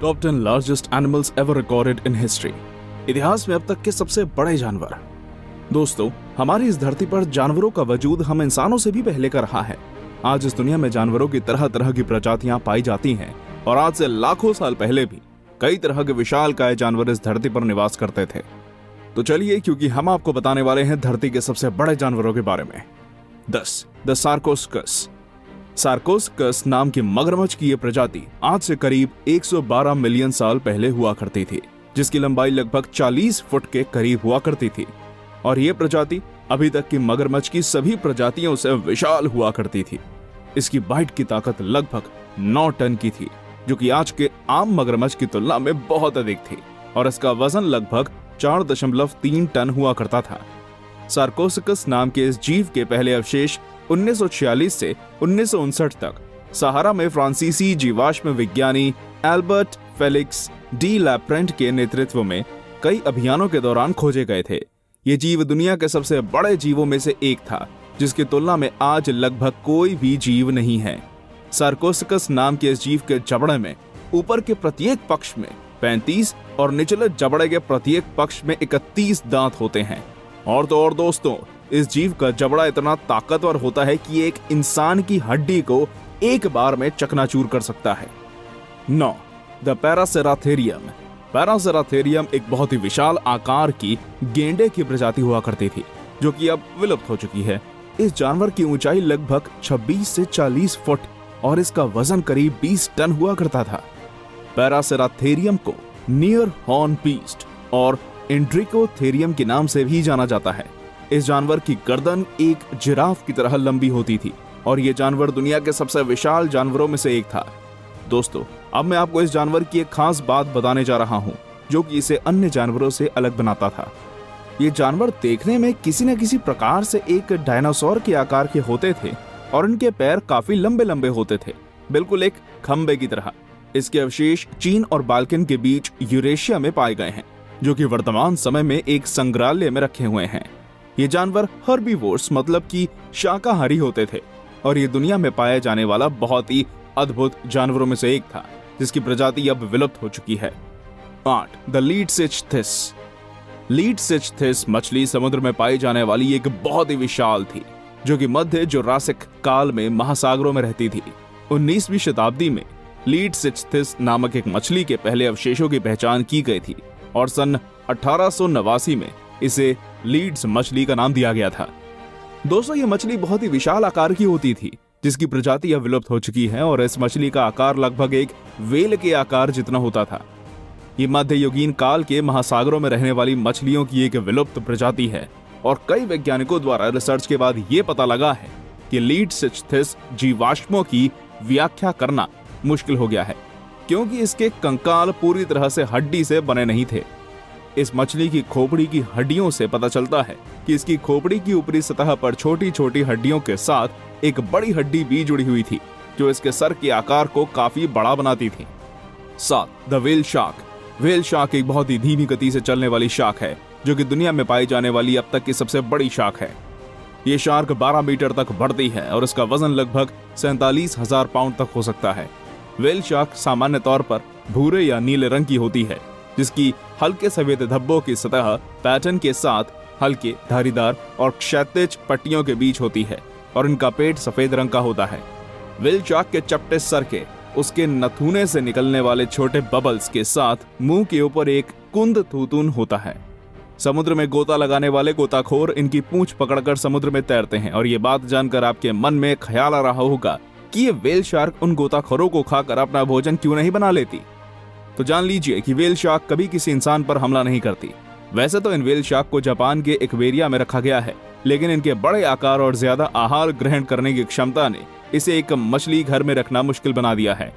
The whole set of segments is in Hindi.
Top 10 largest animals ever recorded in history. इतिहास में अब तक के सबसे बड़े जानवर। दोस्तों, हमारी इस धरती पर जानवरों का वजूद हम इंसानों से भी पहले का रहा है। आज इस दुनिया में जानवरों की तरह तरह की प्रजातियां पाई जाती हैं और आज से लाखों साल पहले भी कई तरह के विशालकाय जानवर इस धरती पर निवास करते थे। तो चलिए, क्योंकि हम आपको बताने वाले हैं धरती के सबसे बड़े जानवरों के बारे में। 10. द सार्कोस्कस। सार्कोस्कस नाम की मगरमच्छ की यह प्रजाति आज से करीब 112 मिलियन साल पहले हुआ करती थी, जिसकी लंबाई लगभग 40 फुट के करीब हुआ करती थी। और यह प्रजाति अभी तक की मगरमच्छ की सभी प्रजातियों से विशाल हुआ करती थी। इसकी बाइट की ताकत लगभग 9 टन की थी, जो कि आज के आम मगरमच्छ की तुलना में बहुत अधिक थी, और इसका वजन लगभग 4.3 टन हुआ करता था। सार्कोस्कस नाम के इस जीव के पहले अवशेष 1946 से 1959 तक सहारा में फ्रांसीसी जीवाश्म विज्ञानी एल्बर्ट फेलिक्स डी लैप्रेंट के नेतृत्व में कई अभियानों के दौरान खोजे गए थे। ये जीव दुनिया के सबसे बड़े जीवों में से एक था, जिसकी तुलना में आज लगभग कोई भी जीव नहीं है। सार्कोस्कस नाम के इस जीव के जबड़े में ऊपर के प्रत्येक पक्ष में 35 और निचले जबड़े के प्रत्येक पक्ष में 31 दांत होते हैं। और तो और दोस्तों, इस जीव का जबड़ा इतना ताकतवर होता है कि एक इंसान की हड्डी को एक बार में चकनाचूर कर सकता है। 9. द पैरासेराथेरियम। पैरासेराथेरियम एक बहुत ही विशाल आकार की गेंडे की प्रजाति हुआ करती थी, जो कि अब विलुप्त हो चुकी है। इस जानवर की ऊंचाई लगभग 26 से 40 फुट और इसका वजन करीब 20 टन हुआ करता था। पैरासेराथेरियम को नियर हॉर्न बीस्ट और इंड्रिकोथेरियम के नाम से भी जाना जाता है। इस जानवर की गर्दन एक जिराफ की तरह लंबी होती थी और यह जानवर दुनिया के सबसे विशाल जानवरों में से एक था। दोस्तों, अब मैं आपको इस जानवर की एक खास बात बताने जा रहा हूं, जो कि इसे अन्य जानवरों से अलग बनाता था। ये जानवर देखने में किसी न किसी प्रकार से एक डायनासोर के आकार के होते थे और इनके पैर काफी लंबे लंबे होते थे, बिल्कुल एक खंबे की तरह। इसके अवशेष चीन और बाल्कन के बीच यूरेशिया में पाए गए हैं, जो कि वर्तमान समय में एक संग्रहालय में रखे हुए हैं। ये जानवर हर्बीवोर्स मतलब कि शाकाहारी होते थे और ये दुनिया में पाया जाने वाला बहुत ही अद्भुत जानवरों में से एक था, जिसकी प्रजाति अब विलुप्त हो चुकी है। 8. द लीडसिचथिस। लीडसिचथिस मछली समुद्र में पाई जाने वाली एक बहुत ही विशाल थी, जो कि मध्य जुरासिक काल में महासागरों में रहती थी। 19वीं शताब्दी में लीडसिचथिस नामक एक मछली के पहले अवशेषों की पहचान की गई थी और सन 1889 में इसे लीड्स मछली का नाम दिया गया था। दोस्तों, ये मछली बहुत ही विशाल आकार की होती थी, जिसकी प्रजाति अब विलुप्त हो चुकी है और इस मछली का आकार लगभग एक व्हेल के आकार जितना होता था। ये मध्ययुगीन काल के महासागरों में रहने वाली मछलियों की एक विलुप्त प्रजाति है और कई वैज्ञानिकों द्वारा रिसर्च के बाद ये पता लगा है कि लीडसिचथिस जीवाश्मों की व्याख्या करना मुश्किल हो गया है, क्योंकि इसके कंकाल पूरी तरह से हड्डी से बने नहीं थे। इस मछली की खोपड़ी की हड्डियों से पता चलता है कि इसकी खोपड़ी की ऊपरी सतह पर छोटी छोटी हड्डियों के साथ एक बड़ी हड्डी भी जुड़ी हुई थी, जो इसके सर के आकार को काफी बड़ा बनाती थी। 7. The whale shark. Whale shark एक बहुत ही धीमी गति से चलने वाली शार्क है, जो कि दुनिया में पाई जाने वाली अब तक की सबसे बड़ी शार्क है। ये शार्क 12 मीटर तक बढ़ती है और इसका वजन लगभग 47,000 पाउंड तक हो सकता है। व्हेल शार्क सामान्य तौर पर भूरे या नीले रंग की होती है, जिसकी हल्के सफेद धब्बों की सतह पैटर्न के साथ हल्के धारीदार और क्षैतिज पट्टियों के बीच होती है और इनका पेट सफेद रंग का होता है। व्हेल शार्क के चपटे सर के उसके नथुने से निकलने वाले छोटे बबल्स के साथ मुंह के ऊपर एक कुंद थूतून होता है। समुद्र में गोता लगाने वाले गोताखोर इनकी पूंछ पकड़कर समुद्र में तैरते हैं और ये बात जानकर आपके मन में ख्याल आ रहा होगा कि ये व्हेल शार्क उन गोताखोरों को खाकर अपना भोजन क्यों नहीं बना लेती। तो जान लीजिए कि व्हेल शार्क कभी किसी इंसान पर हमला नहीं करती। वैसे तो इन व्हेल शार्क को जापान के एक्वेरिया में रखा गया है, लेकिन इनके बड़े आकार और ज्यादा आहार ग्रहण करने की क्षमता ने इसे एक मछली घर में रखना मुश्किल बना दिया है।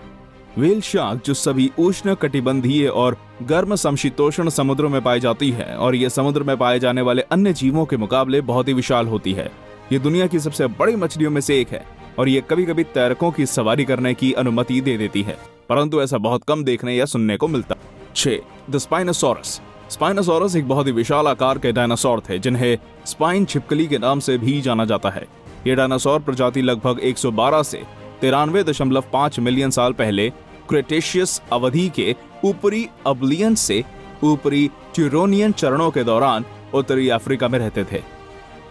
व्हेल शार्क जो सभी उष्ण कटिबंधीय और गर्म समशीतोष्ण समुद्रों में पाई जाती है और ये समुद्र में पाए जाने वाले अन्य जीवों के मुकाबले बहुत ही विशाल होती है। ये दुनिया की सबसे बड़ी मछलियों में से एक है और ये कभी कभी तैरकों की सवारी करने की अनुमति दे देती है, परंतु ऐसा बहुत कम देखने या सुनने को मिलता। 6. The spinosaurus. स्पाइनोसॉरस एक बहुत ही विशाल आकार के डायनासोर थे, जिन्हें स्पाइन छिपकली के नाम से भी जाना जाता है। ये डायनासोर प्रजाति लगभग 112 से 93.5 मिलियन साल पहले क्रेटेशियस अवधि के ऊपरी अबलियन से ऊपरी ट्यूरोनियन चरणों के दौरान उत्तरी अफ्रीका में रहते थे।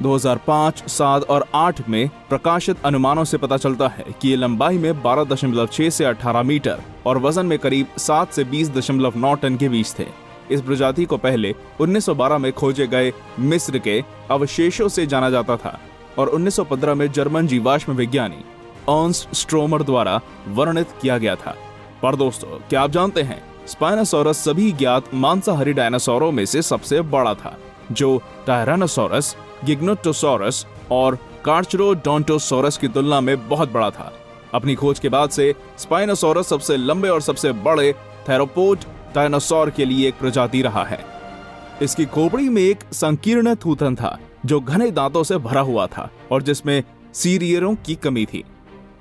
2005, 7 और 8 में प्रकाशित अनुमानों से पता चलता है कि ये लंबाई में 12.6 से 18 मीटर और वजन में करीब 7 से 20.9 टन के बीच थे। इस प्रजाति को पहले 1912 में खोजे गए मिस्र के अवशेषों से जाना जाता था और 1915 में जर्मन जीवाश्म विज्ञानी अर्न्स्ट स्ट्रोमर द्वारा वर्णित किया गया था। पर दोस्तों, क्या आप जानते हैं स्पाइनोसॉरस सभी ज्ञात मांसाहारी डायनासोरों में से सबसे बड़ा था, जो टायरानोसॉरस, गिग्नोटोसॉरस और कार्चारोडोंटोसॉरस की तुलना में बहुत बड़ा था। अपनी खोज के बाद से स्पाइनोसॉरस सबसे लंबे और सबसे बड़े थेरोपोड डायनासोर के लिए एक प्रजाति रहा है। इसकी खोपड़ी में एक संकीर्ण थूथन था जो घने दांतों से भरा हुआ था और जिसमें सीरियरों की कमी थी।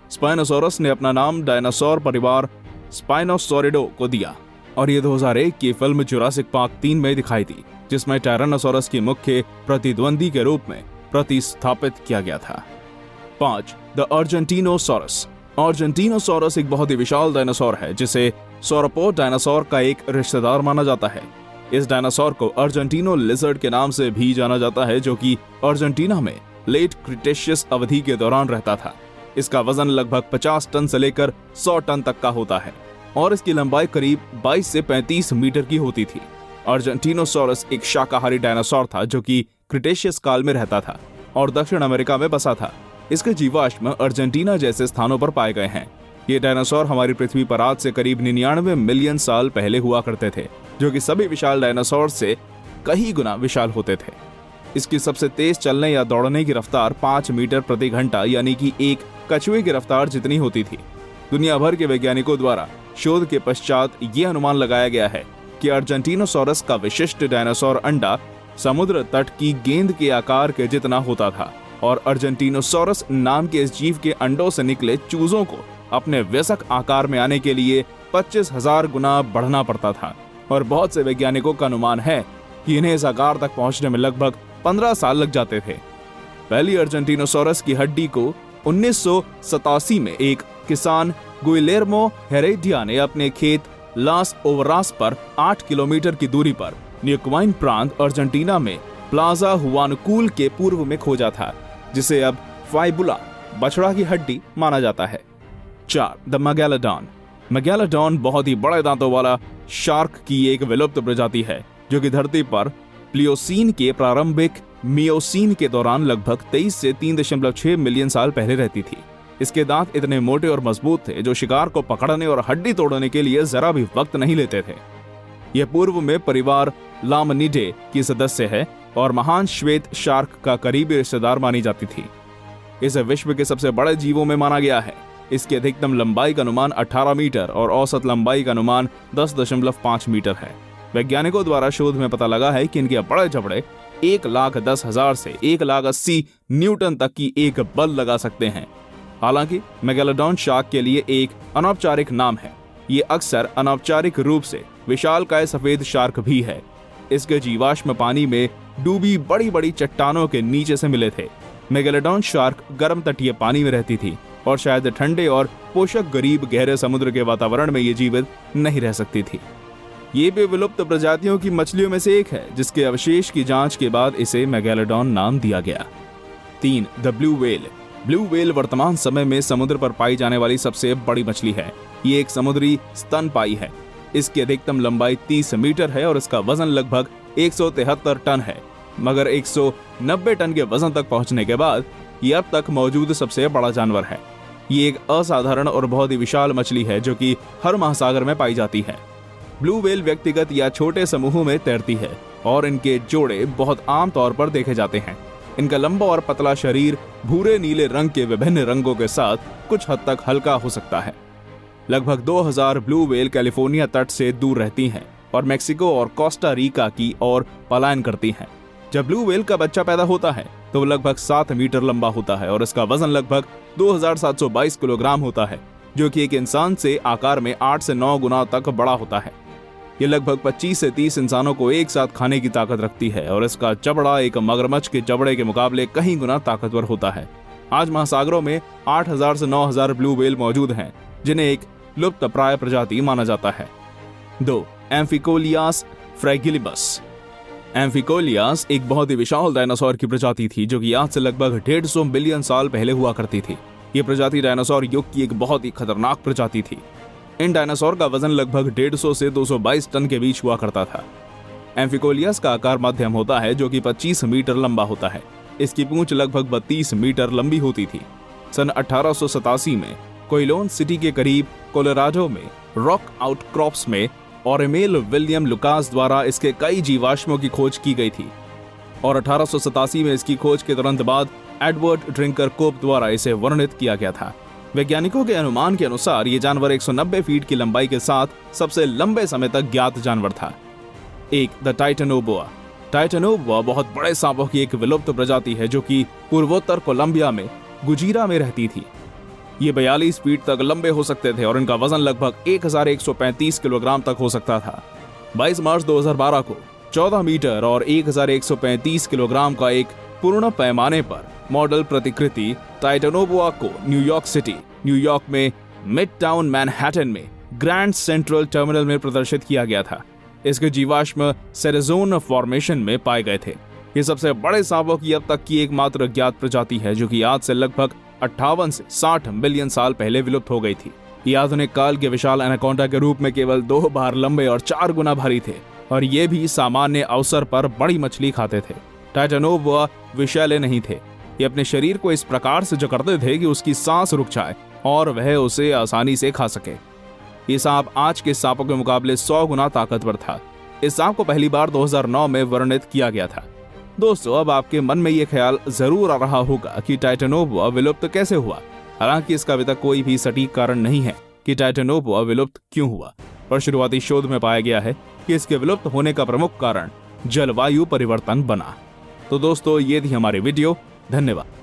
स्पाइनोसॉरस ने अपना नाम डायनासोर परिवार स्पाइनोसॉरिडो को दिया और ये 2001 की फिल्म जुरासिक पार्क 3 में दिखाई दी, जिसमें टायरानोसॉरस की मुख्य प्रतिद्वंदी के रूप में प्रतिस्थापित किया गया था। 5. द अर्जेंटिनोसॉरस। अर्जेंटिनोसॉरस एक बहुत ही विशाल डायनासोर है जिसे सौरोपोड डायनासोर का एक रिश्तेदार माना जाता है। इस डायनासोर को अर्जेंटिनो लिजर्ड के नाम से भी जाना जाता है, जो कि अर्जेंटीना में लेट क्रिटेशियस अवधि के दौरान रहता था। इसका वजन लगभग 50 टन से लेकर 100 टन तक का होता है और इसकी लंबाई करीब 22 से 35 मीटर की होती थी। अर्जेंटिनोसॉरस एक शाकाहारी डायनासोर था जो कि क्रिटेशियस काल में रहता था और दक्षिण अमेरिका में बसा था। इसके जीवाश्म अर्जेंटीना जैसे स्थानों पर पाए गए हैं। ये डायनासोर हमारी पृथ्वी पर आज से करीब 99 मिलियन साल पहले हुआ करते थे, जो कि सभी विशाल डायनासोर से कई गुना विशाल होते थे। इसकी सबसे तेज चलने या दौड़ने की रफ्तार 5 मीटर प्रति घंटा यानी कि एक कछुए की रफ्तार जितनी होती थी। दुनिया भर के वैज्ञानिकों द्वारा शोध के पश्चात ये अनुमान लगाया गया है कि अर्जेंटिनोसॉरस का विशिष्ट डायनासोर अंडा समुद्र तट की गेंद के आकार के जितना होता था और अर्जेंटिनोसॉरस नाम के इस जीव के अंडों से निकले चूजों को अपने वयस्क आकार में आने के लिए 25,000 गुना बढ़ना पड़ता था और बहुत से वैज्ञानिकों का अनुमान है कि इन्हें इस आकार तक पहुंचने में लगभग 15 साल लग जाते थे। पहली अर्जेंटिनोसॉरस की हड्डी को 1987 में एक किसान गुइलेर्मो हेरेडिया ने अपने खेत लास ओवरास पर 8 किलोमीटर की दूरी पर न्यूक्वाइन प्रांत अर्जेंटीना में प्लाजा हुआनकुल के पूर्व में खोजा था, जिसे अब फाइबुला बछड़ा की हड्डी माना जाता है। 4. The megalodon. मेगालोडॉन बहुत ही बड़े दांतों वाला शार्क की एक विलुप्त प्रजाति है जो कि धरती पर प्लियोसीन के प्रारंभिक मियोसीन के दौरान लगभग 23 से 3.6 मिलियन साल पहले रहती थी। इसके दांत इतने मोटे और मजबूत थे जो शिकार को पकड़ने और हड्डी तोड़ने के लिए जरा भी वक्त नहीं लेते थे। यह पूर्व में परिवार लामनिडे की सदस्य है और महान श्वेत शार्क का करीबी रिश्तेदार मानी जाती थी। इसे विश्व के सबसे बड़े जीवों में माना गया है। इसकी अधिकतम लंबाई का अनुमान 18 मीटर और औसत लंबाई का अनुमान 10.5 मीटर है। वैज्ञानिकों द्वारा शोध में पता लगा है कि इनके बड़े जबड़े 1,10,000 से 1,80,000 न्यूटन तक की एक बल लगा सकते हैं। हालांकि मेगालोडॉन शार्क के लिए एक अनौपचारिक नाम है। ये अक्सर अनौपचारिक रूप से विशालकाय सफेद शार्क भी है। इसके जीवाश्म पानी में डूबी बड़ी बड़ी चट्टानों के नीचे से मिले थे। मेगालोडॉन शार्क गर्म तटीय पानी में रहती थी और शायद ठंडे और पोषक गरीब गहरे समुद्र के वातावरण में ये जीवित नहीं रह सकती थी। ये भी विलुप्त प्रजातियों की मछलियों में से एक है जिसके अवशेष की जांच के बाद इसे मेगालोडॉन नाम दिया गया। 3. The blue whale. Blue whale वर्तमान समय में समुद्र पर पाई जाने वाली सबसे बड़ी मछली है। ये एक समुद्री स्तनपायी है। इसकी अधिकतम लंबाई 30 मीटर है और इसका वजन लगभग 173 टन है, मगर 190 टन के वजन तक पहुंचने के बाद ये अब तक मौजूद सबसे बड़ा जानवर है। ये एक असाधारण और बहुत ही विशाल मछली है जो कि हर महासागर में पाई जाती है। ब्लू व्हेल व्यक्तिगत या छोटे समूहों में तैरती है और इनके जोड़े बहुत आम तौर पर देखे जाते हैं। इनका लंबा और पतला शरीर भूरे नीले रंग के विभिन्न रंगों के साथ कुछ हद तक हल्का हो सकता है। लगभग 2000 ब्लू व्हेल कैलिफोर्निया तट से दूर रहती हैं और मेक्सिको और कोस्टा रिका की ओर पलायन करती हैं। जब ब्लू व्हेल का बच्चा पैदा होता है तो वो लगभग 7 मीटर लंबा होता है और इसका वजन लगभग 2722 किलोग्राम होता है, जो कि एक इंसान से आकार में 8 से 9 गुना तक बड़ा होता है। ये लगभग 25 से 30 इंसानों को एक साथ खाने की ताकत रखती है और इसका जबड़ा एक मगरमच्छ के जबड़े के मुकाबले कई गुना ताकतवर होता है। आज महासागरों में 8000 से 9000 ब्लू व्हेल मौजूद हैं, जिन्हें एक लुप्तप्राय प्रजाति माना जाता है। 2. एम्फिकोलियास फ्रैगिलिबस। एम्फिकोलियास एक बहुत ही विशाल डायनासोर की प्रजाति थी जो कि आज से लगभग 150 मिलियन साल पहले हुआ करती थी। ये प्रजाति डायनासोर युग की एक बहुत ही खतरनाक प्रजाति थी। इन डायनासोर का वजन लगभग 150 से 222 टन के बीच हुआ करता था। एम्फिकोलियास का आकार मध्यम होता है जो कि 25 मीटर लंबा होता है। इसकी पूंछ लगभग 32 मीटर लंबी होती थी। सन 1887 में कोइलोन सिटी के करीब कोलोराडो में रॉक आउटक्रॉप्स में ऑरेमेल विलियम लुकास द्वारा इसके कई जीवाश्मों की खोज की गई थी और 1887 में इसकी खोज के तुरंत बाद एडवर्ड ड्रिंकर कोप द्वारा इसे वर्णित किया गया था। वैज्ञानिकों के अनुमान के अनुसार ये जानवर 190 फीट की लंबाई के साथ सबसे लंबे समय तक ज्ञात जानवर था। 1. The Titanoboa. टाइटेनोबोआ बहुत बड़े सांपों की एक विलुप्त प्रजाति है जो कि पूर्वोत्तर कोलंबिया में गुजीरा में रहती थी। ये 42 फीट तक लंबे हो सकते थे और इनका वजन लगभग 1135 किलोग्राम तक हो सकता था। 22 मार्च 2012 को 14 मीटर और 1135 किलोग्राम का एक पूर्ण पैमाने पर मॉडल प्रतिकृति टाइटेनोबोआ को न्यूयॉर्क सिटी, न्यूयॉर्क में मिड टाउन मैनहट्टन में ग्रैंड सेंट्रल टर्मिनल में प्रदर्शित किया गया था। इसके जीवाश्म सेरेज़ोन फॉर्मेशन में पाए गए थे। ये सबसे बड़े सांपों की अब तक की एकमात्र ज्ञात प्रजाति है जो कि आज से लगभग 58 से 60 मिलियन साल पहले विलुप्त हो गई थी। ये आधुनिक काल के विशाल एनाकोंडा के रूप में केवल 2 बार लंबे और 4 गुना भारी थे और ये भी सामान्य अवसर पर बड़ी मछली खाते थे। टाइटेनोबोआ विषैले नहीं थे। ये अपने शरीर को इस प्रकार से जकड़ते थे कि उसकी सांस रुक जाए और वह उसे आसानी से खा सके। ये सांप आज के सांपों के मुकाबले 100 गुना ताकतवर था। इस सांप को पहली बार 2009 में वर्णित किया गया था। दोस्तों, अब आपके मन में ये ख्याल जरूर आ रहा होगा कि टाइटेनोबोआ विलुप्त कैसे हुआ। हालांकि इसका अभी तक कोई भी सटीक कारण नहीं है कि टाइटेनोबोआ विलुप्त क्यों हुआ, पर शुरुआती शोध में पाया गया है कि इसके विलुप्त होने का प्रमुख कारण जलवायु परिवर्तन बना। तो दोस्तों, ये थी हमारी वीडियो। धन्यवाद।